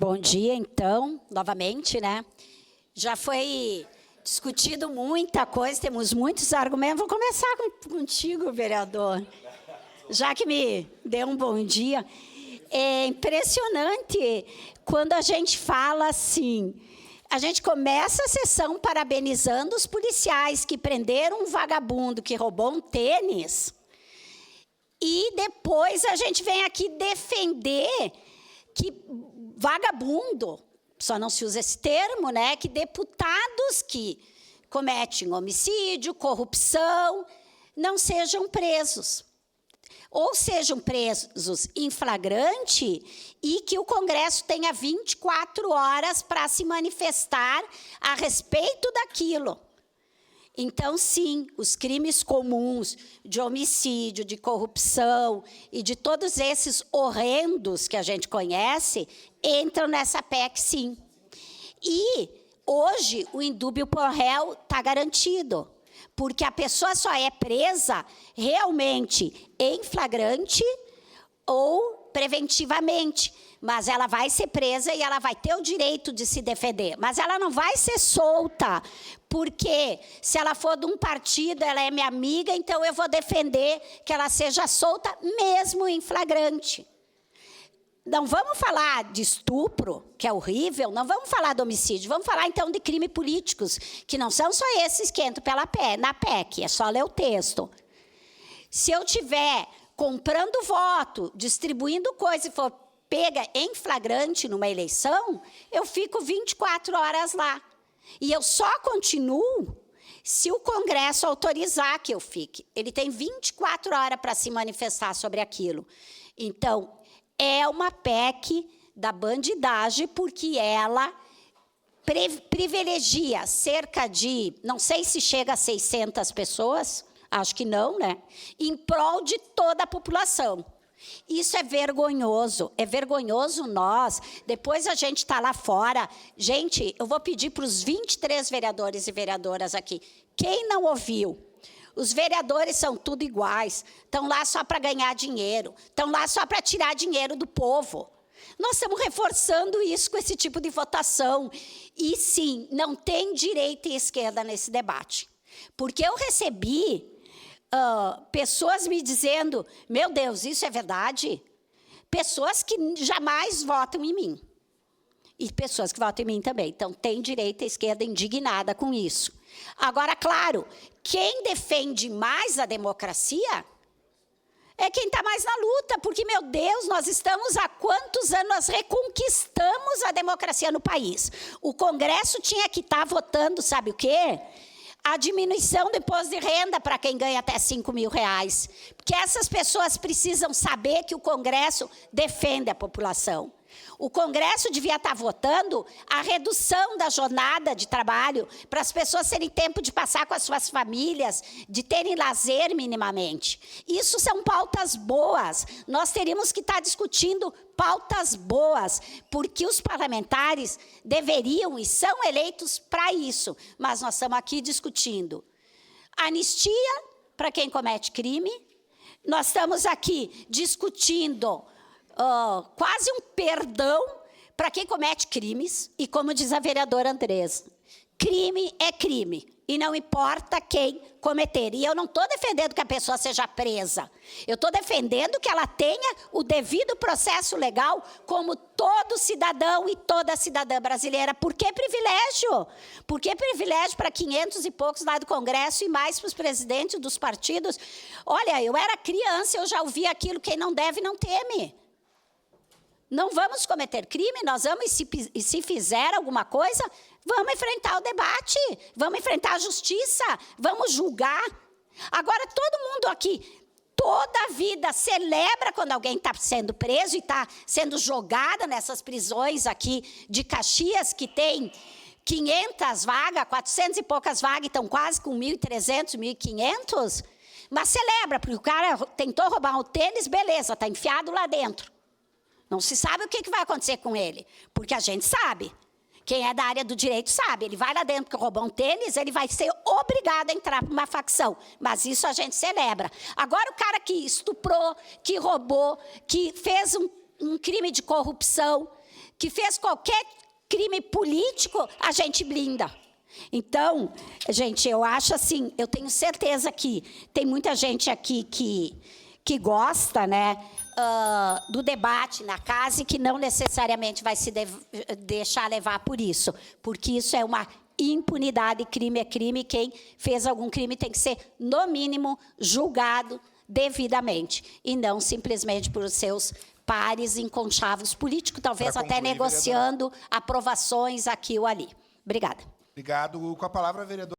Bom dia, então, novamente, né? Já foi discutido muita coisa, temos muitos argumentos. Vou começar contigo, vereador, já que me deu um bom dia. É impressionante quando a gente fala assim, a gente começa a sessão parabenizando os policiais que prenderam um vagabundo que roubou um tênis, e depois a gente vem aqui defender que vagabundo, só não se usa esse termo, né? Que deputados que cometem homicídio, corrupção, não sejam presos. Ou sejam presos em flagrante e que o Congresso tenha 24 horas para se manifestar a respeito daquilo. Então, sim, os crimes comuns de homicídio, de corrupção e de todos esses horrendos que a gente conhece, entram nessa PEC, sim. E, hoje, o indúbio pro réu está garantido, porque a pessoa só é presa realmente em flagrante ou preventivamente, mas ela vai ser presa e ela vai ter o direito de se defender, mas ela não vai ser solta, porque se ela for de um partido, ela é minha amiga, então eu vou defender que ela seja solta mesmo em flagrante. Não vamos falar de estupro, que é horrível, não vamos falar de homicídio, vamos falar então de crimes políticos, que não são só esses que entram na PEC, é só ler o texto. Se eu estiver comprando voto, distribuindo coisa e for pega em flagrante numa eleição, eu fico 24 horas lá. E eu só continuo se o Congresso autorizar que eu fique. Ele tem 24 horas para se manifestar sobre aquilo. Então, é uma PEC da bandidagem, porque ela privilegia cerca de, não sei se chega a 600 pessoas, acho que não, né? Em prol de toda a população. Isso é vergonhoso nós, depois a gente está lá fora. Gente, eu vou pedir para os 23 vereadores e vereadoras aqui, quem não ouviu, os vereadores são tudo iguais, estão lá só para ganhar dinheiro, estão lá só para tirar dinheiro do povo. Nós estamos reforçando isso com esse tipo de votação. E sim, não tem direita e esquerda nesse debate. Porque eu recebi pessoas me dizendo, meu Deus, isso é verdade? Pessoas que jamais votam em mim. E pessoas que votam em mim também. Então, tem direita e esquerda indignada com isso. Agora, claro, quem defende mais a democracia é quem está mais na luta, porque, meu Deus, nós estamos há quantos anos, nós reconquistamos a democracia no país. O Congresso tinha que estar votando, sabe o quê? A diminuição do imposto de renda para quem ganha até R$5.000. Porque essas pessoas precisam saber que o Congresso defende a população. O Congresso devia estar votando a redução da jornada de trabalho para as pessoas terem tempo de passar com as suas famílias, de terem lazer minimamente. Isso são pautas boas. Nós teríamos que estar discutindo pautas boas, porque os parlamentares deveriam e são eleitos para isso. Mas nós estamos aqui discutindo anistia para quem comete crime. Nós estamos aqui discutindo quase um perdão para quem comete crimes, e como diz a vereadora Andresa, crime é crime, e não importa quem cometer. E eu não estou defendendo que a pessoa seja presa, eu estou defendendo que ela tenha o devido processo legal, como todo cidadão e toda cidadã brasileira. Por que privilégio? Por que privilégio para 500 e poucos lá do Congresso e mais para os presidentes dos partidos? Olha, eu era criança, eu já ouvi aquilo, quem não deve não teme. Não vamos cometer crime, nós vamos, e se fizer alguma coisa, vamos enfrentar o debate, vamos enfrentar a justiça, vamos julgar. Agora, todo mundo aqui, toda a vida, celebra quando alguém está sendo preso e está sendo jogado nessas prisões aqui de Caxias, que tem 500 vagas, 400 e poucas vagas, estão quase com 1.300, 1.500. Mas celebra, porque o cara tentou roubar o tênis, beleza, está enfiado lá dentro. Não se sabe o que vai acontecer com ele, porque a gente sabe. Quem é da área do direito sabe. Ele vai lá dentro que roubou um tênis, ele vai ser obrigado a entrar para uma facção. Mas isso a gente celebra. Agora, o cara que estuprou, que roubou, que fez um crime de corrupção, que fez qualquer crime político, a gente blinda. Então, gente, eu acho assim, eu tenho certeza que tem muita gente aqui que gosta, né, do debate na casa e que não necessariamente vai se deixar levar por isso, porque isso é uma impunidade, crime é crime, quem fez algum crime tem que ser, no mínimo, julgado devidamente, e não simplesmente por seus pares inconchavos políticos, talvez até negociando aprovações aqui ou ali. Obrigada. Obrigado. Com a palavra, vereador.